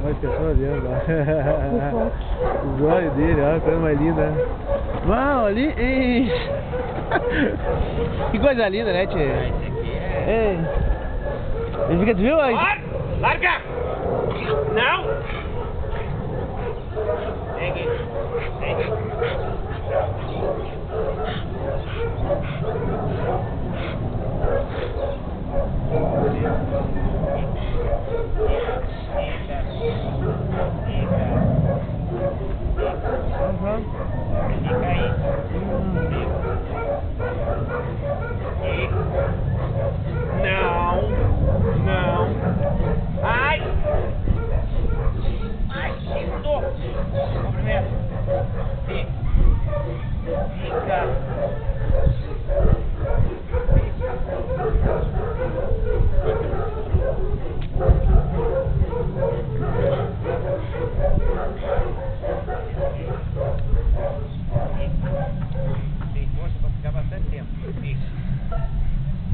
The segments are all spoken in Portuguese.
Olha as pessoas olhando, ó. Os olhos dele, ó, a coisa mais linda. Uau, ali, ei. Que coisa linda, né, tio? Esse aqui é... Ei. Ele fica, viu? Larga! Não! Vem aqui. Vem. Fica aí. Não. Não. Ai! Ai, segundou. Vamos primeiro. Fica. Tem força para ficar bastante tempo. Fica.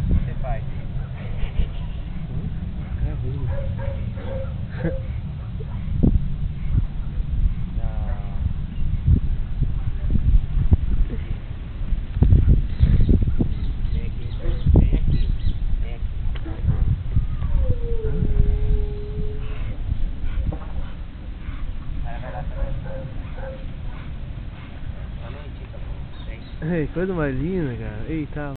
Você faz. Ei, coisa mais linda, cara. Eita.